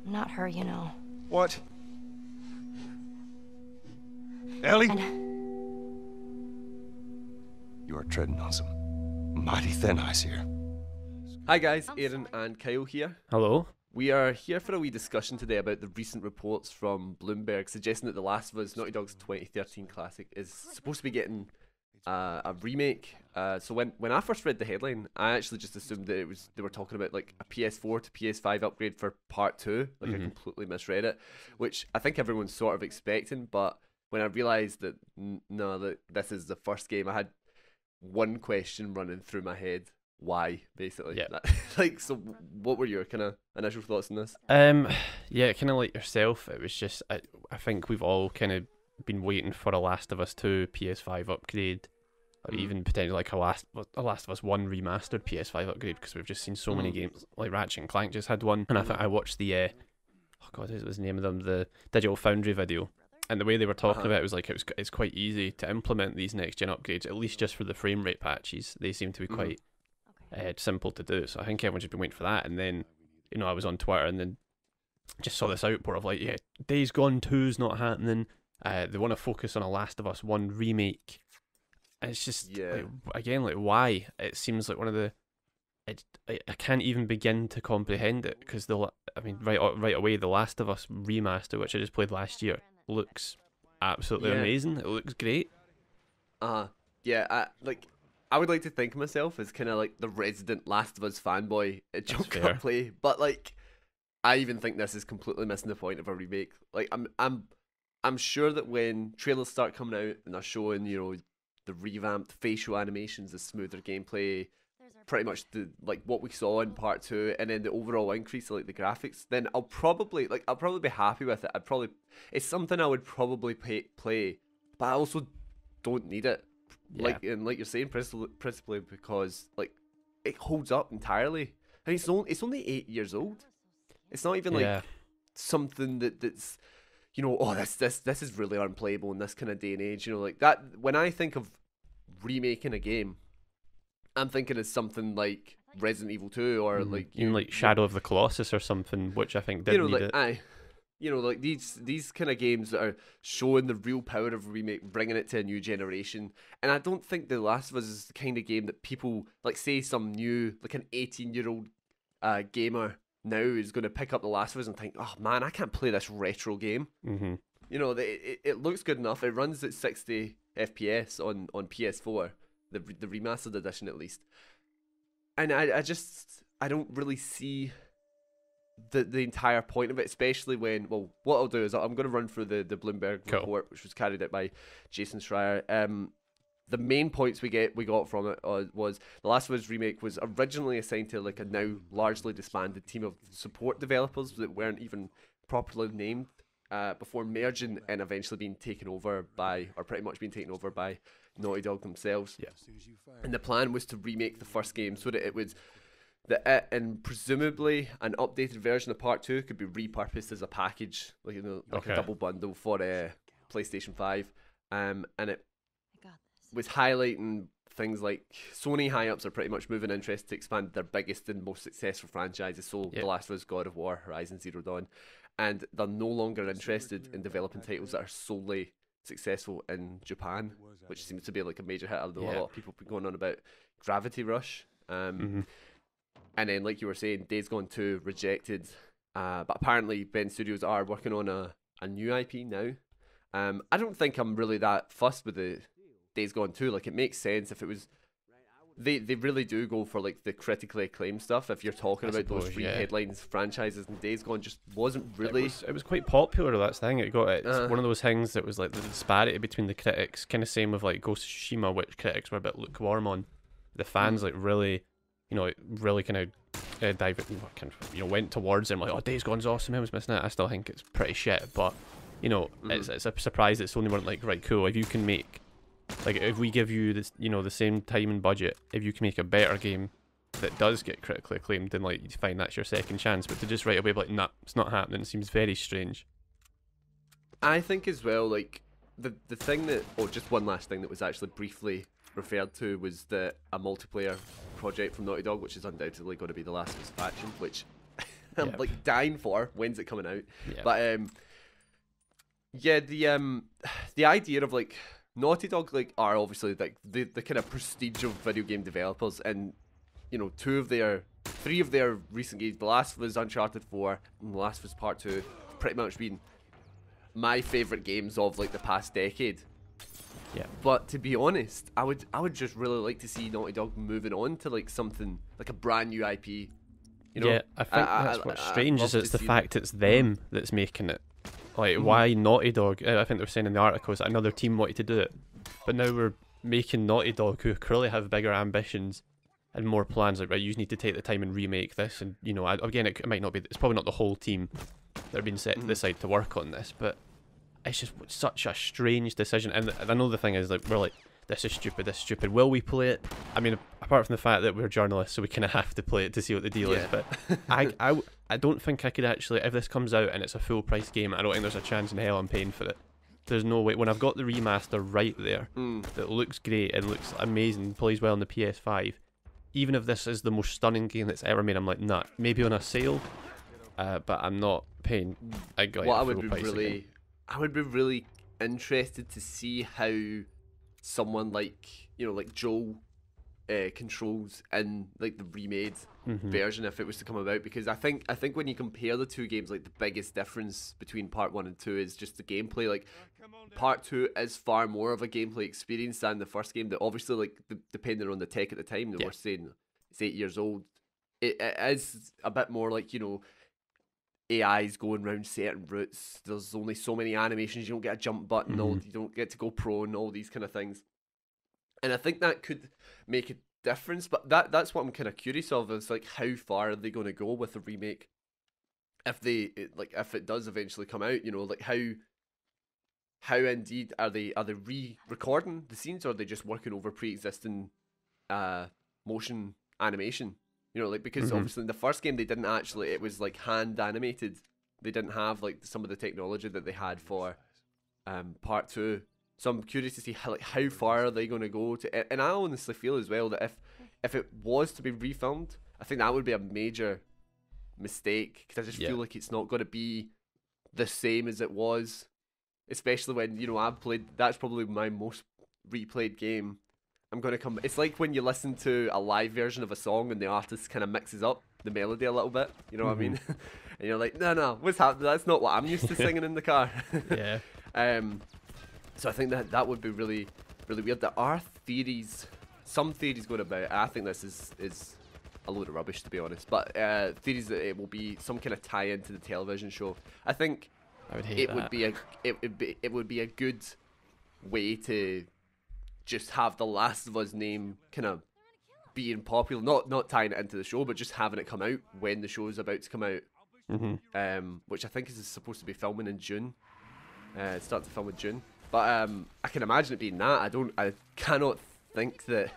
Not her, you know. What? Ellie? You are treading on some mighty thin ice here. Hi guys, Aaron and Kyle here. Hello. We are here for a wee discussion today about the recent reports from Bloomberg suggesting that The Last of Us, Naughty Dog's 2013 classic, is supposed to be getting a remake. So when I first read the headline, I actually just assumed that they were talking about like a PS4 to PS5 upgrade for part 2. Like I completely misread it, which I think everyone's sort of expecting. But when I realised that that this is the first game, I had one question running through my head. Why, basically? Yeah. Like, so what were your kind of initial thoughts on this? Yeah, kind of like yourself. It was just I think we've all kind of been waiting for a Last of Us 2 PS5 upgrade, or even potentially like a Last of Us 1 remastered PS5 upgrade, because we've just seen so many games. Like Ratchet and Clank just had one, and I think I watched the oh god, what was the name of them? The Digital Foundry video. And the way they were talking about it was like it's quite easy to implement these next gen upgrades, at least just for the frame rate patches. They seem to be quite simple to do. So I think everyone's just been waiting for that. And then, I was on Twitter and then just saw this outpour of like, yeah, Days Gone 2's not happening. They want to focus on a Last of Us 1 remake. And it's just, like, why? It seems like one of the... I can't even begin to comprehend it, because right away, The Last of Us remaster, which I just played last year, looks absolutely amazing. It looks great. I would like to think of myself as kind of like the resident Last of Us fanboy at JumpCut play, but like I even think this is completely missing the point of a remake. Like I'm sure that when trailers start coming out and they're showing the revamped facial animations, the smoother gameplay, pretty much the like what we saw in part 2, and then the overall increase of like the graphics, then I'll probably be happy with it. It's something I would probably play, but I also don't need it. Yeah. Like you're saying, principally because like it holds up entirely, and it's only 8 years old. It's not even like something that's this is really unplayable in this kind of day and age. Like that. When I think of remaking a game, I'm thinking of something like Resident Evil 2 or like even like Shadow of the Colossus or something, which I think did need it. Like these kind of games that are showing the real power of a remake, bringing it to a new generation. And I don't think The Last of Us is the kind of game that people, like say some new, like an 18-year-old gamer now is going to pick up The Last of Us and think, oh man, I can't play this retro game. It looks good enough. It runs at 60 FPS on PS4, the remastered edition at least. And I don't really see the entire point of it, especially when, well, what I'll do is I'm going to run through the Bloomberg report, which was carried out by Jason Schreier. The main points we got from it was The Last of Us remake was originally assigned to like a now largely disbanded team of support developers that weren't even properly named before merging and eventually being taken over by, or pretty much being taken over by, Naughty Dog themselves. Yeah. And the plan was to remake the first game so that it was and presumably an updated version of Part 2 could be repurposed as a package, like a double bundle for PlayStation 5. And it was highlighting things like Sony high-ups are pretty much moving interest to expand their biggest and most successful franchises, so The Last of Us, God of War, Horizon Zero Dawn, and they're no longer interested in developing titles that are solely successful in Japan, which seems to be like a major hit. I know a lot of people have been going on about Gravity Rush. And then, like you were saying, Days Gone 2 rejected, but apparently Ben Studios are working on a new IP now. I don't think I'm really that fussed with the Days Gone 2. Like, it makes sense if it was... They really do go for, like, the critically acclaimed stuff. If you're talking about those free headlines franchises, and Days Gone just wasn't really... It was quite popular, that's the thing. It's one of those things that was, like, the disparity between the critics. Kind of same with, like, Ghost of Tsushima, which critics were a bit lukewarm on. The fans, like, really... really kind of went towards him like, oh, Days Gone's awesome, I was missing it. I still think it's pretty shit, but it's a surprise that Sony weren't like, right, cool, if you can make, like, if we give you this, the same time and budget, if you can make a better game that does get critically acclaimed, then like, fine, that's your second chance. But to just right away be like, nah, it's not happening, seems very strange. I think as well, like, the thing that, just one last thing that was actually briefly referred to was a multiplayer project from Naughty Dog, which is undoubtedly going to be The Last of Us faction, which I'm Yep. like dying for. When's it coming out? Yeah. But yeah, the idea of like Naughty Dog like are obviously like the kind of prestige of video game developers, and you know, 3 of their recent games, The Last of Us, Uncharted 4, and The Last of Us Part 2, pretty much been my favourite games of like the past decade. Yeah. But to be honest, I would just really like to see Naughty Dog moving on to like something like a brand new IP. You know? Yeah, I think that's what's strange I'd is love it's to the see fact it's them that's making it. Like, why Naughty Dog? I think they were saying in the articles that another team wanted to do it, but now we're making Naughty Dog, who clearly have bigger ambitions and more plans. Like, right, you need to take the time and remake this, and you know, again, it might not be. It's probably not the whole team that are being set to decide to work on this, but it's just such a strange decision. And I know the thing is, like, we're like, this is stupid, this is stupid. Will we play it? I mean, apart from the fact that we're journalists, so we kind of have to play it to see what the deal is. But I don't think I could actually, if this comes out and it's a full price game, I don't think there's a chance in hell I'm paying for it. There's no way. When I've got the remaster right there, that looks great and looks amazing, plays well on the PS5, even if this is the most stunning game that's ever made, I'm like, nah, maybe on a sale, but I'm not paying. I would be really interested to see how someone like, you know, like Joel controls in like the remade version if it was to come about, because I think when you compare the two games, like the biggest difference between part 1 and 2 is just the gameplay. Like part 2 is far more of a gameplay experience than the first game, that obviously, like, depending on the tech at the time, that we're saying it's 8 years old, it is a bit more like, you know, AI's going around certain routes, there's only so many animations, you don't get a jump button, you don't get to go prone, all these kind of things. And I think that could make a difference, but that's what I'm kind of curious of, is like, how far are they going to go with the remake if if it does eventually come out, you know, like how indeed are they re-recording the scenes, or are they just working over pre-existing motion animation? You know, like, because obviously in the first game they didn't actually, it was like hand animated. They didn't have like some of the technology that they had for part 2. So I'm curious to see how far are they going to go to, and I honestly feel as well that if it was to be refilmed, I think that would be a major mistake, because I just feel like it's not going to be the same as it was, especially when, you know, that's probably my most replayed game. I'm going to come, it's like when you listen to a live version of a song and the artist kind of mixes up the melody a little bit, you know what I mean? And you're like, no, what's happening? That's not what I'm used to singing in the car. Yeah. So I think that would be really, really weird. There are some theories going about it. I think this is a load of rubbish, to be honest. But theories that it will be some kind of tie into the television show. I think I would hate it that. would be a good way to just have The Last of Us name kind of being popular, not tying it into the show, but just having it come out when the show is about to come out. Which I think is supposed to be filming in June. Start to film in June. But I can imagine it being that. I cannot think that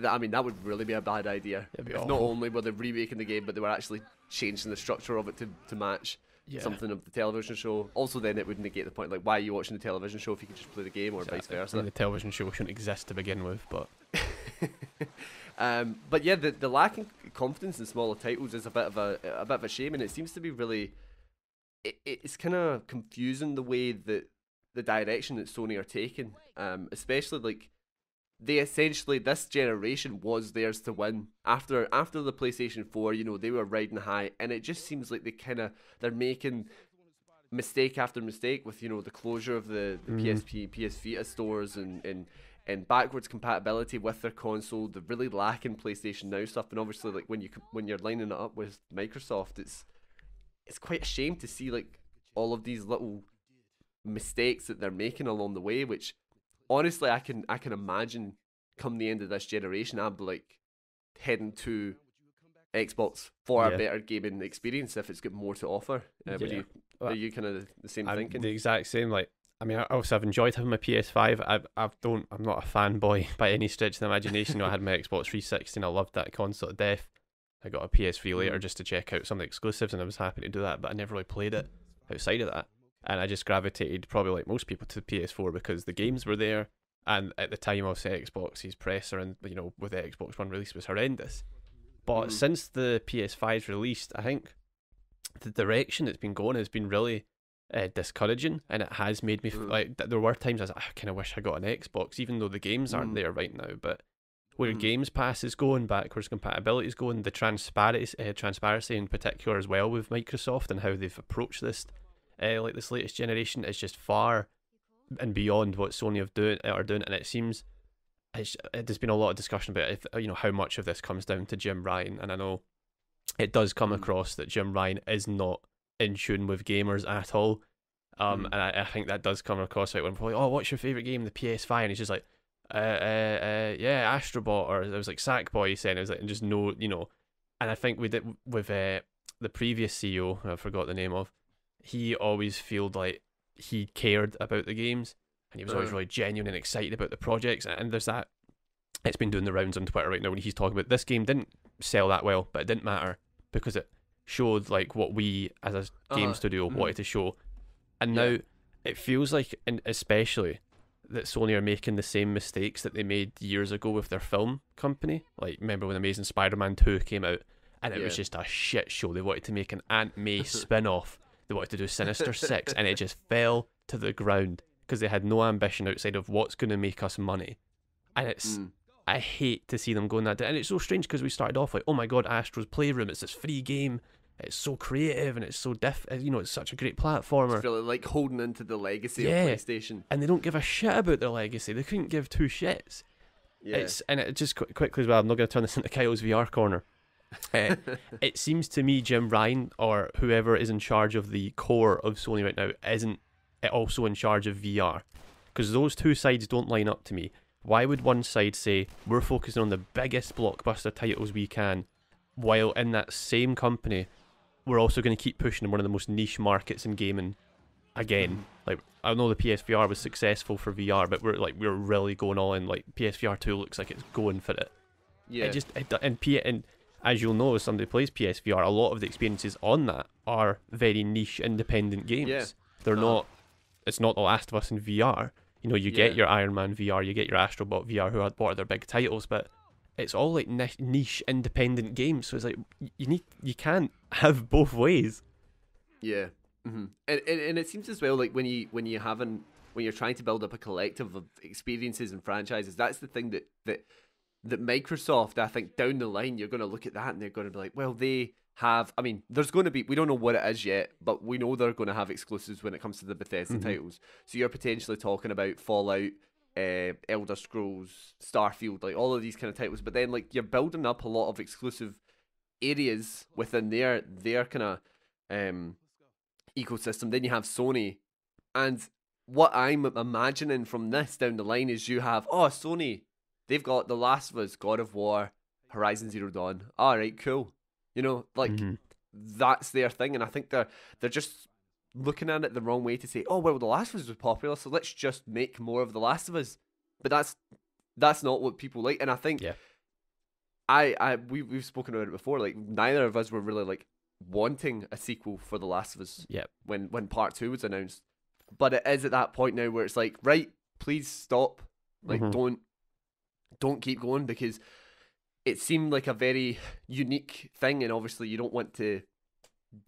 I mean, that would really be a bad idea. If not only were they remaking the game, but they were actually changing the structure of it to match something of the television show. Also, then it would negate the point, like, why are you watching the television show if you could just play the game, or vice versa? I mean, the television show shouldn't exist to begin with, but but yeah, the lacking confidence in smaller titles is a bit of a shame, and it seems to be really it's kind of confusing the way that the direction that Sony are taking, especially like they essentially, this generation was theirs to win. After the PlayStation 4, you know, they were riding high, and it just seems like they're making mistake after mistake with, you know, the closure of the PSP, PS Vita stores, and backwards compatibility with their console. They're really lacking PlayStation Now stuff, and obviously, like, when you're lining it up with Microsoft, it's quite a shame to see like all of these little mistakes that they're making along the way, which honestly I can imagine come the end of this generation I'll be like heading to Xbox for a better gaming experience if it's got more to offer. Are you kind of the same thinking? The exact same. Like, I mean, I've enjoyed having my PS5. I'm not a fanboy by any stretch of the imagination. I had my Xbox 360 and I loved that console to death. I got a PS3 later just to check out some of the exclusives, and I was happy to do that, but I never really played it outside of that. And I just gravitated, probably like most people, to the PS4 because the games were there, and at the time, obviously, Xbox's presser and, you know, with the Xbox One release was horrendous. But since the PS5's released, I think the direction it's been going has been really discouraging, and it has made me like there were times I was like, I kind of wish I got an Xbox, even though the games aren't there right now. But where Games Pass is going, backwards compatibility is going, the transparency in particular as well with Microsoft and how they've approached this, like this latest generation, is just far and beyond what Sony are doing, and it seems there's been a lot of discussion about if, how much of this comes down to Jim Ryan, and I know it does come across that Jim Ryan is not in tune with gamers at all, and I think that does come across like when people are like, oh, what's your favourite game, the PS5, and he's just like, yeah, Astrobot, or it was like Sackboy saying, it was like, and just no, and I think we did with the previous CEO, I forgot the name of, he always felt like he cared about the games, and he was always really genuine and excited about the projects, and there's that, it's been doing the rounds on Twitter right now when he's talking about this game didn't sell that well, but it didn't matter because it showed like what we as a game studio wanted to show. And now it feels like, and especially that Sony are making the same mistakes that they made years ago with their film company. Like, remember when Amazing Spider-Man 2 came out and it was just a shit show. They wanted to make an Aunt May spin-off. They wanted to do Sinister Six, and it just fell to the ground because they had no ambition outside of what's going to make us money. And it's I hate to see them going that day. And it's so strange because we started off like, oh my god, Astro's Playroom, it's this free game, it's so creative and it's so it's such a great platformer. It's really like holding into the legacy of PlayStation. And they don't give a shit about their legacy. They couldn't give two shits. Yeah. And it just quickly as well, I'm not going to turn this into Kyle's VR corner. It seems to me Jim Ryan or whoever is in charge of the core of Sony right now isn't also in charge of VR, because those two sides don't line up to me. Why would one side say we're focusing on the biggest blockbuster titles we can, while in that same company we're also going to keep pushing in one of the most niche markets in gaming again? Like, I know the PSVR was successful for VR, but we're really going all in. Like, PSVR 2 looks like it's going for it. Yeah. And as you'll know, as somebody who plays PSVR, a lot of the experiences on that are very niche independent games. Yeah. They're not. It's not The Last of Us in VR. You get your Iron Man VR, you get your Astrobot VR, what are their big titles, but it's all like niche independent games. So it's like you can't have both ways. Yeah, and it seems as well like when you're trying to build up a collective of experiences and franchises, that's the thing that Microsoft, I think down the line you're going to look at that and they're going to be like, well, they have, there's going to be, we don't know what it is yet, but we know they're going to have exclusives when it comes to the Bethesda titles. So you're potentially talking about Fallout, Elder Scrolls, Starfield, like all of these kind of titles. But then like you're building up a lot of exclusive areas within their kind of ecosystem. Then you have Sony, and what I'm imagining from this down the line is you have, Sony, they've got The Last of Us, God of War, Horizon Zero Dawn. All right, cool. That's their thing, and I think they're just looking at it the wrong way to say, oh well, The Last of Us was popular, so let's just make more of The Last of Us. But that's not what people like, and I think we've spoken about it before. Like, neither of us were really like wanting a sequel for The Last of Us. When Part 2 was announced, but it is at that point now where it's like, right, please stop. Like, don't keep going, because it seemed like a very unique thing, and obviously you don't want to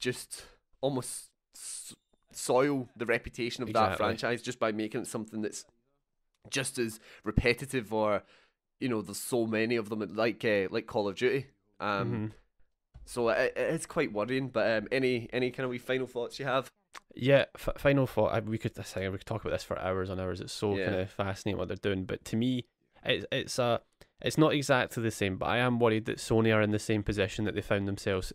just almost soil the reputation of that franchise just by making it something that's just as repetitive, or there's so many of them like Call of Duty. So it's quite worrying. But any kind of wee final thoughts you have? Yeah, final thought. We could talk about this for hours on hours. It's so kind of fascinating what they're doing. But to me, it's not exactly the same, but I am worried that Sony are in the same position that they found themselves,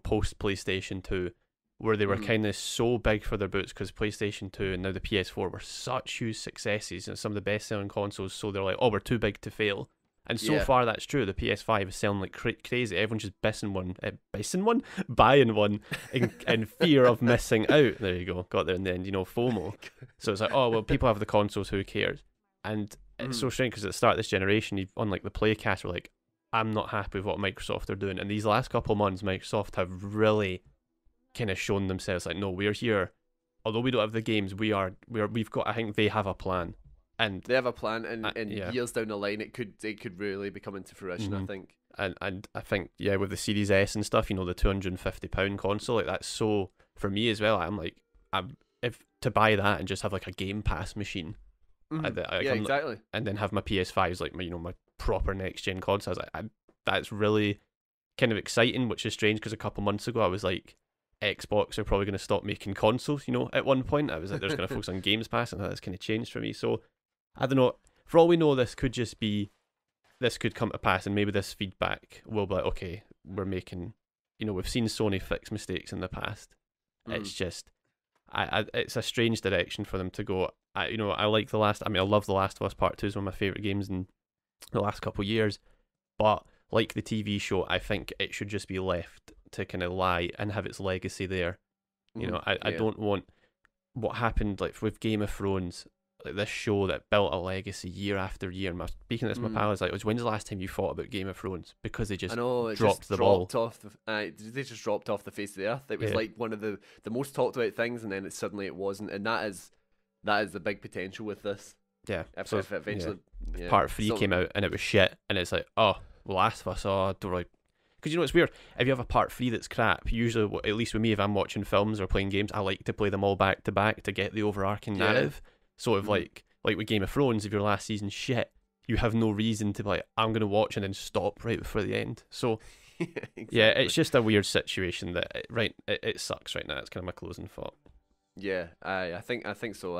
post PlayStation 2, where they were kind of so big for their boots because PlayStation 2 and now the PS4 were such huge successes and some of the best-selling consoles. So they're like, oh, we're too big to fail. And so far that's true. The PS5 is selling like crazy. Everyone's just buying one in fear of missing out. There you go, got there in the end. FOMO. So it's like, oh well, people have the consoles, who cares? And it's so strange because at the start of this generation, on like the Playcast, we're like, I'm not happy with what Microsoft are doing. And these last couple of months, Microsoft have really kind of shown themselves like, no, we're here. Although we don't have the games, we've got. I think they have a plan. And they have a plan, and yeah. years down the line, it could really be coming to fruition. I think. And I think, yeah, with the Series S and stuff, you know, the £250 console, like that's so, for me as well, I'm like, if to buy that and just have like a Game Pass machine, Exactly, and then have my PS5s like my, you know, my proper next gen consoles, that's really kind of exciting, which is strange because a couple months ago I was like, Xbox are probably going to stop making consoles, you know, at one point I was like, they're just going to focus on Games Pass, and that's kind of changed for me. So I don't know, for all we know, this could come to pass, and maybe this feedback will be like, okay, we're making, you know, we've seen Sony fix mistakes in the past. It's just, it's a strange direction for them to go. I like I love The Last of Us Part 2 is one of my favourite games in the last couple of years, but like the TV show, I think it should just be left to kind of lie and have its legacy there. You know, I don't want what happened like with Game of Thrones, like this show that built a legacy year after year. And speaking of this, my pal was like, when's the last time you thought about Game of Thrones? Because they just dropped the ball. They just dropped off the face of the earth. It was like one of the most talked about things, and then suddenly it wasn't. And that is the big potential with this. Yeah. If eventually Part 3 came out and it was shit, and it's like, oh, Last of Us, don't like. Because, you know, it's weird. If you have a part 3 that's crap, usually, at least with me, if I'm watching films or playing games, I like to play them all back to back to get the overarching narrative. So if like with Game of Thrones, if your last season's shit, you have no reason to be like, I'm going to watch and then stop right before the end. So exactly. Yeah, it's just a weird situation that it sucks right now. It's kind of my closing thought. Yeah, I think so.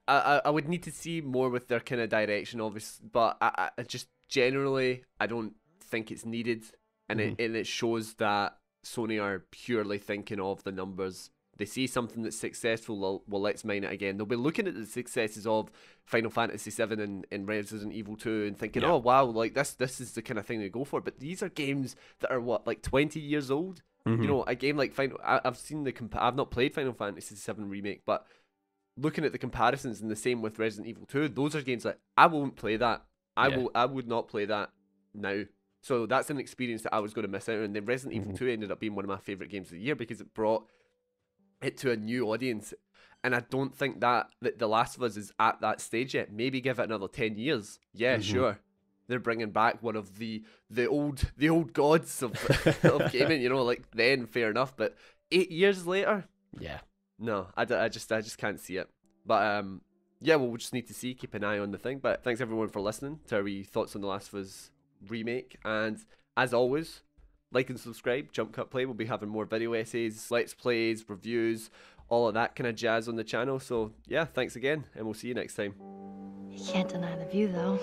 I would need to see more with their kind of direction, obviously, but I just generally I don't think it's needed, and it shows that Sony are purely thinking of the numbers. They see something that's successful, well, let's mine it again. They'll be looking at the successes of Final Fantasy VII and Resident Evil 2 and thinking, oh wow, like this is the kind of thing they go for. But these are games that are what, like 20 years old. You know, a game like I've seen I've not played Final Fantasy VII Remake, but looking at the comparisons, and the same with Resident Evil 2, those are games that I won't play that. I would not play that now. So that's an experience that I was going to miss out on. And then Resident Evil 2 ended up being one of my favourite games of the year because it brought it to a new audience. And I don't think that The Last of Us is at that stage yet. Maybe give it another 10 years. Yeah, sure. They're bringing back one of the old gods of gaming, you know, like then fair enough. But 8 years later, no, I just can't see it. But yeah, well, we'll just need to see. Keep an eye on the thing. But thanks everyone for listening to our wee thoughts on The Last of Us remake. And as always, like and subscribe. JumpCut Play will be having more video essays, let's plays, reviews, all of that kind of jazz on the channel. So yeah, thanks again, and we'll see you next time. You can't deny the view though.